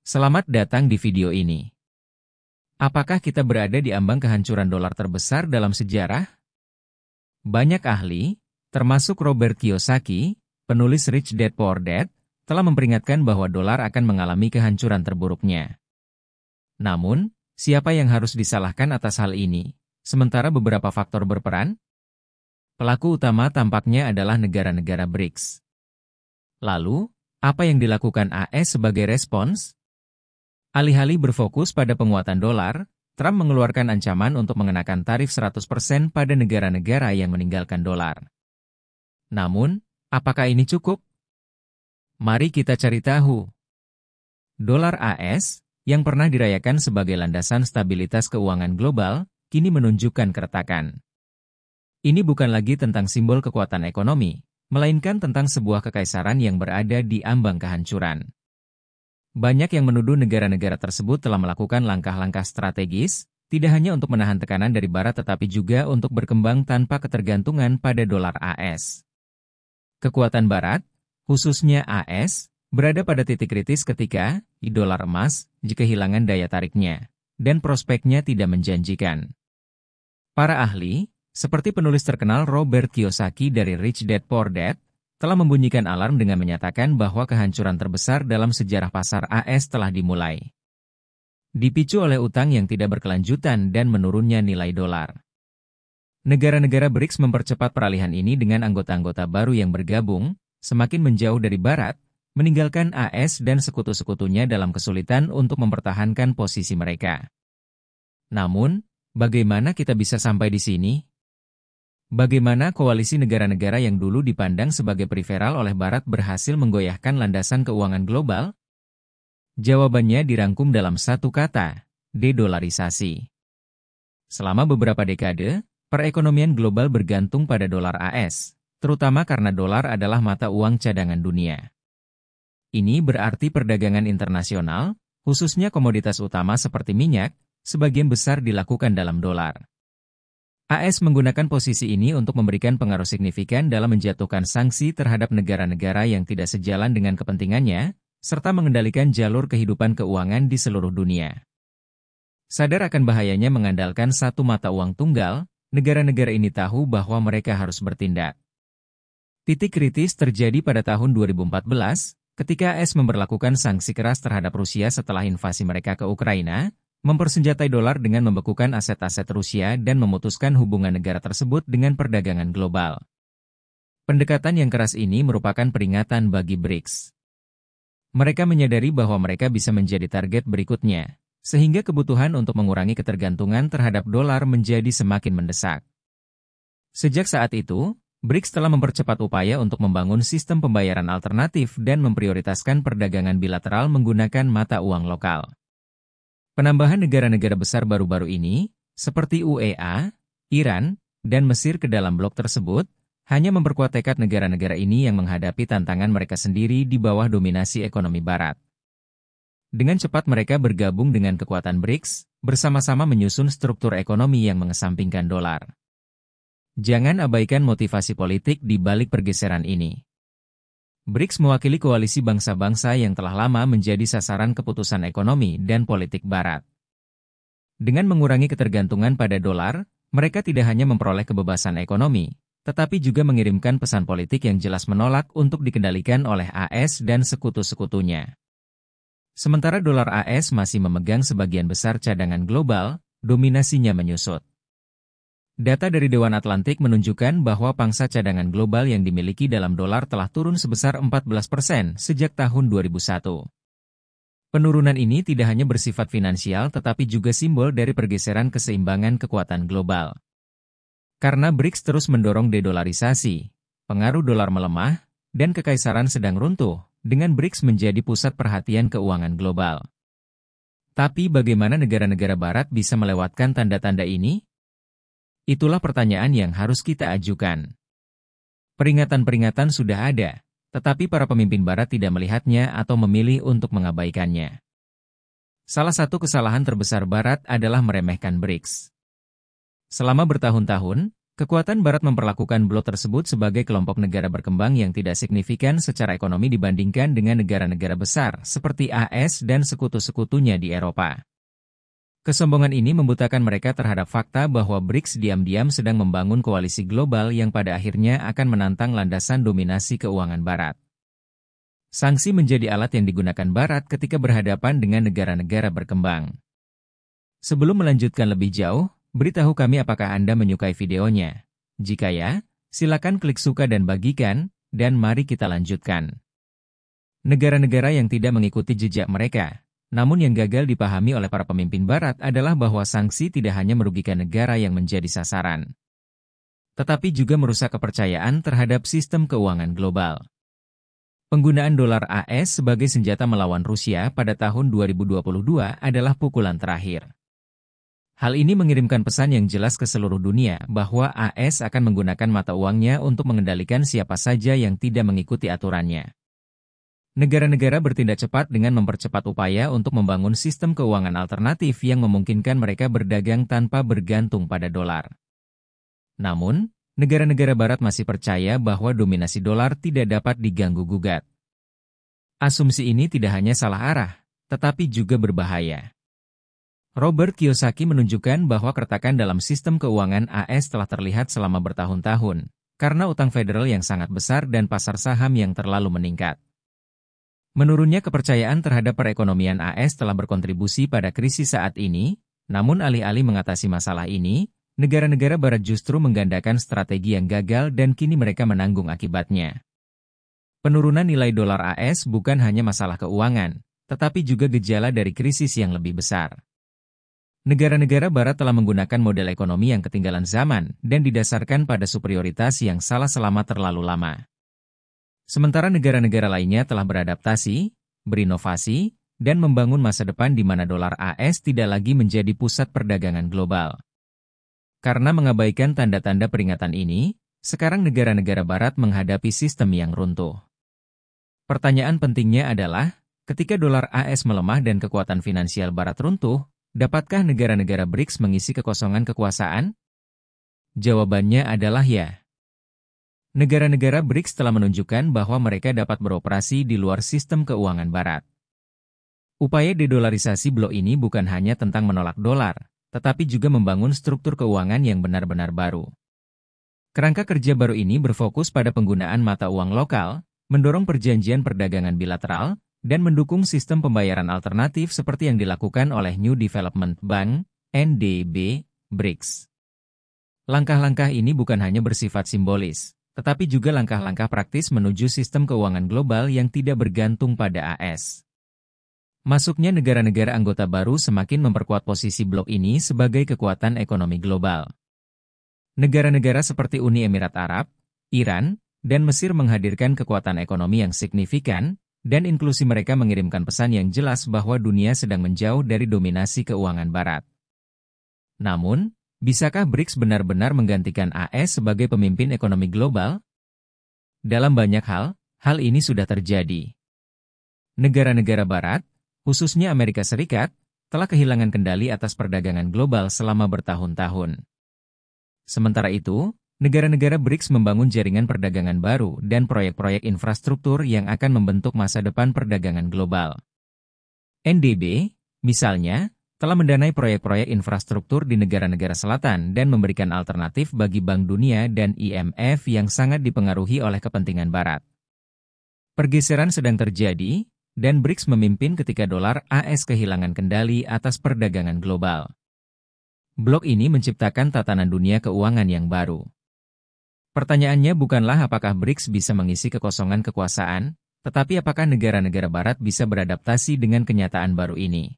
Selamat datang di video ini. Apakah kita berada di ambang kehancuran dolar terbesar dalam sejarah? Banyak ahli, termasuk Robert Kiyosaki, penulis Rich Dad Poor Dad, telah memperingatkan bahwa dolar akan mengalami kehancuran terburuknya. Namun, siapa yang harus disalahkan atas hal ini, sementara beberapa faktor berperan? Pelaku utama tampaknya adalah negara-negara BRICS. Lalu, apa yang dilakukan AS sebagai respons? Alih-alih berfokus pada penguatan dolar, Trump mengeluarkan ancaman untuk mengenakan tarif 100% pada negara-negara yang meninggalkan dolar. Namun, apakah ini cukup? Mari kita cari tahu. Dolar AS, yang pernah dirayakan sebagai landasan stabilitas keuangan global, kini menunjukkan keretakan. Ini bukan lagi tentang simbol kekuatan ekonomi, melainkan tentang sebuah kekaisaran yang berada di ambang kehancuran. Banyak yang menuduh negara-negara tersebut telah melakukan langkah-langkah strategis, tidak hanya untuk menahan tekanan dari Barat tetapi juga untuk berkembang tanpa ketergantungan pada dolar AS. Kekuatan Barat, khususnya AS, berada pada titik kritis ketika dolar emas kehilangan daya tariknya, dan prospeknya tidak menjanjikan. Para ahli, seperti penulis terkenal Robert Kiyosaki dari Rich Dad Poor Dad, telah membunyikan alarm dengan menyatakan bahwa kehancuran terbesar dalam sejarah pasar AS telah dimulai. Dipicu oleh utang yang tidak berkelanjutan dan menurunnya nilai dolar. Negara-negara BRICS mempercepat peralihan ini dengan anggota-anggota baru yang bergabung, semakin menjauh dari Barat, meninggalkan AS dan sekutu-sekutunya dalam kesulitan untuk mempertahankan posisi mereka. Namun, bagaimana kita bisa sampai di sini? Bagaimana koalisi negara-negara yang dulu dipandang sebagai periferal oleh Barat berhasil menggoyahkan landasan keuangan global? Jawabannya dirangkum dalam satu kata, de-dolarisasi. Selama beberapa dekade, perekonomian global bergantung pada dolar AS, terutama karena dolar adalah mata uang cadangan dunia. Ini berarti perdagangan internasional, khususnya komoditas utama seperti minyak, sebagian besar dilakukan dalam dolar. AS menggunakan posisi ini untuk memberikan pengaruh signifikan dalam menjatuhkan sanksi terhadap negara-negara yang tidak sejalan dengan kepentingannya, serta mengendalikan jalur kehidupan keuangan di seluruh dunia. Sadar akan bahayanya mengandalkan satu mata uang tunggal, negara-negara ini tahu bahwa mereka harus bertindak. Titik kritis terjadi pada tahun 2014, ketika AS memberlakukan sanksi keras terhadap Rusia setelah invasi mereka ke Ukraina, mempersenjatai dolar dengan membekukan aset-aset Rusia dan memutuskan hubungan negara tersebut dengan perdagangan global. Pendekatan yang keras ini merupakan peringatan bagi BRICS. Mereka menyadari bahwa mereka bisa menjadi target berikutnya, sehingga kebutuhan untuk mengurangi ketergantungan terhadap dolar menjadi semakin mendesak. Sejak saat itu, BRICS telah mempercepat upaya untuk membangun sistem pembayaran alternatif dan memprioritaskan perdagangan bilateral menggunakan mata uang lokal. Penambahan negara-negara besar baru-baru ini, seperti UEA, Iran, dan Mesir ke dalam blok tersebut, hanya memperkuat tekad negara-negara ini yang menghadapi tantangan mereka sendiri di bawah dominasi ekonomi Barat. Dengan cepat mereka bergabung dengan kekuatan BRICS, bersama-sama menyusun struktur ekonomi yang mengesampingkan dolar. Jangan abaikan motivasi politik di balik pergeseran ini. BRICS mewakili koalisi bangsa-bangsa yang telah lama menjadi sasaran keputusan ekonomi dan politik Barat. Dengan mengurangi ketergantungan pada dolar, mereka tidak hanya memperoleh kebebasan ekonomi, tetapi juga mengirimkan pesan politik yang jelas menolak untuk dikendalikan oleh AS dan sekutu-sekutunya. Sementara dolar AS masih memegang sebagian besar cadangan global, dominasinya menyusut. Data dari Dewan Atlantik menunjukkan bahwa pangsa cadangan global yang dimiliki dalam dolar telah turun sebesar 14% sejak tahun 2001. Penurunan ini tidak hanya bersifat finansial tetapi juga simbol dari pergeseran keseimbangan kekuatan global. Karena BRICS terus mendorong dedolarisasi, pengaruh dolar melemah, dan kekaisaran sedang runtuh, dengan BRICS menjadi pusat perhatian keuangan global. Tapi bagaimana negara-negara Barat bisa melewatkan tanda-tanda ini? Itulah pertanyaan yang harus kita ajukan. Peringatan-peringatan sudah ada, tetapi para pemimpin Barat tidak melihatnya atau memilih untuk mengabaikannya. Salah satu kesalahan terbesar Barat adalah meremehkan BRICS. Selama bertahun-tahun, Kekuatan Barat memperlakukan blok tersebut sebagai kelompok negara berkembang yang tidak signifikan secara ekonomi dibandingkan dengan negara-negara besar seperti AS dan sekutu-sekutunya di Eropa. Kesombongan ini membutakan mereka terhadap fakta bahwa BRICS diam-diam sedang membangun koalisi global yang pada akhirnya akan menantang landasan dominasi keuangan Barat. Sanksi menjadi alat yang digunakan Barat ketika berhadapan dengan negara-negara berkembang. Sebelum melanjutkan lebih jauh, beritahu kami apakah Anda menyukai videonya. Jika ya, silakan klik suka dan bagikan, dan mari kita lanjutkan. Negara-negara yang tidak mengikuti jejak mereka, namun yang gagal dipahami oleh para pemimpin Barat adalah bahwa sanksi tidak hanya merugikan negara yang menjadi sasaran, tetapi juga merusak kepercayaan terhadap sistem keuangan global. Penggunaan dolar AS sebagai senjata melawan Rusia pada tahun 2022 adalah pukulan terakhir. Hal ini mengirimkan pesan yang jelas ke seluruh dunia bahwa AS akan menggunakan mata uangnya untuk mengendalikan siapa saja yang tidak mengikuti aturannya. Negara-negara bertindak cepat dengan mempercepat upaya untuk membangun sistem keuangan alternatif yang memungkinkan mereka berdagang tanpa bergantung pada dolar. Namun, negara-negara Barat masih percaya bahwa dominasi dolar tidak dapat diganggu-gugat. Asumsi ini tidak hanya salah arah, tetapi juga berbahaya. Robert Kiyosaki menunjukkan bahwa keretakan dalam sistem keuangan AS telah terlihat selama bertahun-tahun, karena utang federal yang sangat besar dan pasar saham yang terlalu meningkat. Menurunnya kepercayaan terhadap perekonomian AS telah berkontribusi pada krisis saat ini, namun alih-alih mengatasi masalah ini, negara-negara Barat justru menggandakan strategi yang gagal dan kini mereka menanggung akibatnya. Penurunan nilai dolar AS bukan hanya masalah keuangan, tetapi juga gejala dari krisis yang lebih besar. Negara-negara Barat telah menggunakan model ekonomi yang ketinggalan zaman dan didasarkan pada superioritas yang salah selama terlalu lama. Sementara negara-negara lainnya telah beradaptasi, berinovasi, dan membangun masa depan di mana dolar AS tidak lagi menjadi pusat perdagangan global. Karena mengabaikan tanda-tanda peringatan ini, sekarang negara-negara Barat menghadapi sistem yang runtuh. Pertanyaan pentingnya adalah, ketika dolar AS melemah dan kekuatan finansial Barat runtuh, dapatkah negara-negara BRICS mengisi kekosongan kekuasaan? Jawabannya adalah ya. Negara-negara BRICS telah menunjukkan bahwa mereka dapat beroperasi di luar sistem keuangan Barat. Upaya dedolarisasi blok ini bukan hanya tentang menolak dolar, tetapi juga membangun struktur keuangan yang benar-benar baru. Kerangka kerja baru ini berfokus pada penggunaan mata uang lokal, mendorong perjanjian perdagangan bilateral, dan mendukung sistem pembayaran alternatif seperti yang dilakukan oleh New Development Bank, NDB, BRICS. Langkah-langkah ini bukan hanya bersifat simbolis, tetapi juga langkah-langkah praktis menuju sistem keuangan global yang tidak bergantung pada AS. Masuknya negara-negara anggota baru semakin memperkuat posisi blok ini sebagai kekuatan ekonomi global. Negara-negara seperti Uni Emirat Arab, Iran, dan Mesir menghadirkan kekuatan ekonomi yang signifikan, dan inklusi mereka mengirimkan pesan yang jelas bahwa dunia sedang menjauh dari dominasi keuangan Barat. Namun, bisakah BRICS benar-benar menggantikan AS sebagai pemimpin ekonomi global? Dalam banyak hal ini sudah terjadi. Negara-negara Barat, khususnya Amerika Serikat, telah kehilangan kendali atas perdagangan global selama bertahun-tahun. Sementara itu, negara-negara BRICS membangun jaringan perdagangan baru dan proyek-proyek infrastruktur yang akan membentuk masa depan perdagangan global. NDB, misalnya, telah mendanai proyek-proyek infrastruktur di negara-negara selatan dan memberikan alternatif bagi Bank Dunia dan IMF yang sangat dipengaruhi oleh kepentingan Barat. Pergeseran sedang terjadi, dan BRICS memimpin ketika dolar AS kehilangan kendali atas perdagangan global. Blok ini menciptakan tatanan dunia keuangan yang baru. Pertanyaannya bukanlah apakah BRICS bisa mengisi kekosongan kekuasaan, tetapi apakah negara-negara Barat bisa beradaptasi dengan kenyataan baru ini.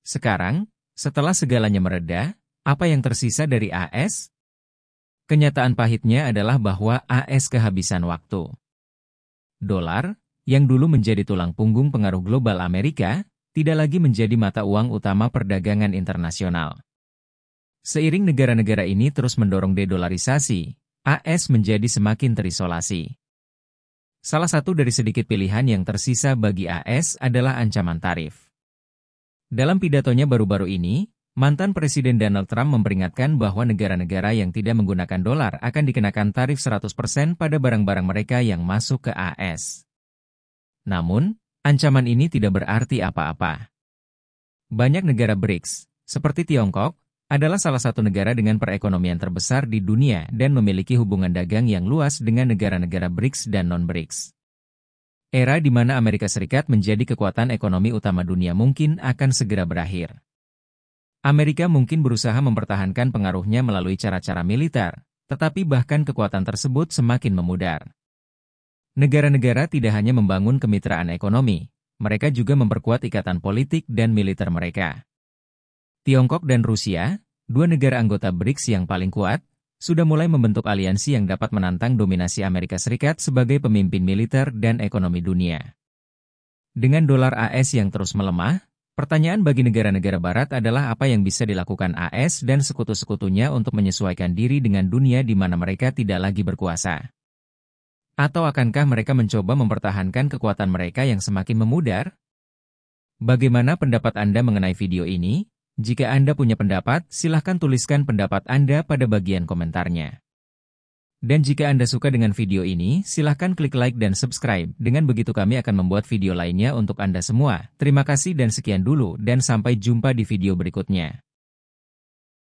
Sekarang, setelah segalanya mereda, apa yang tersisa dari AS? Kenyataan pahitnya adalah bahwa AS kehabisan waktu. Dolar, yang dulu menjadi tulang punggung pengaruh global Amerika, tidak lagi menjadi mata uang utama perdagangan internasional. Seiring negara-negara ini terus mendorong dedolarisasi, AS menjadi semakin terisolasi. Salah satu dari sedikit pilihan yang tersisa bagi AS adalah ancaman tarif. Dalam pidatonya baru-baru ini, Mantan Presiden Donald Trump memperingatkan bahwa negara-negara yang tidak menggunakan dolar akan dikenakan tarif 100% pada barang-barang mereka yang masuk ke AS. Namun, ancaman ini tidak berarti apa-apa. Banyak negara BRICS, seperti Tiongkok, adalah salah satu negara dengan perekonomian terbesar di dunia dan memiliki hubungan dagang yang luas dengan negara-negara BRICS dan non-BRICS. Era di mana Amerika Serikat menjadi kekuatan ekonomi utama dunia mungkin akan segera berakhir. Amerika mungkin berusaha mempertahankan pengaruhnya melalui cara-cara militer, tetapi bahkan kekuatan tersebut semakin memudar. Negara-negara tidak hanya membangun kemitraan ekonomi, mereka juga memperkuat ikatan politik dan militer mereka. Tiongkok dan Rusia, dua negara anggota BRICS yang paling kuat, sudah mulai membentuk aliansi yang dapat menantang dominasi Amerika Serikat sebagai pemimpin militer dan ekonomi dunia. Dengan dolar AS yang terus melemah, pertanyaan bagi negara-negara barat adalah apa yang bisa dilakukan AS dan sekutu-sekutunya untuk menyesuaikan diri dengan dunia di mana mereka tidak lagi berkuasa. Atau akankah mereka mencoba mempertahankan kekuatan mereka yang semakin memudar? Bagaimana pendapat Anda mengenai video ini? Jika Anda punya pendapat, silahkan tuliskan pendapat Anda pada bagian komentarnya. Dan jika Anda suka dengan video ini, silahkan klik like dan subscribe. Dengan begitu kami akan membuat video lainnya untuk Anda semua. Terima kasih dan sekian dulu, dan sampai jumpa di video berikutnya.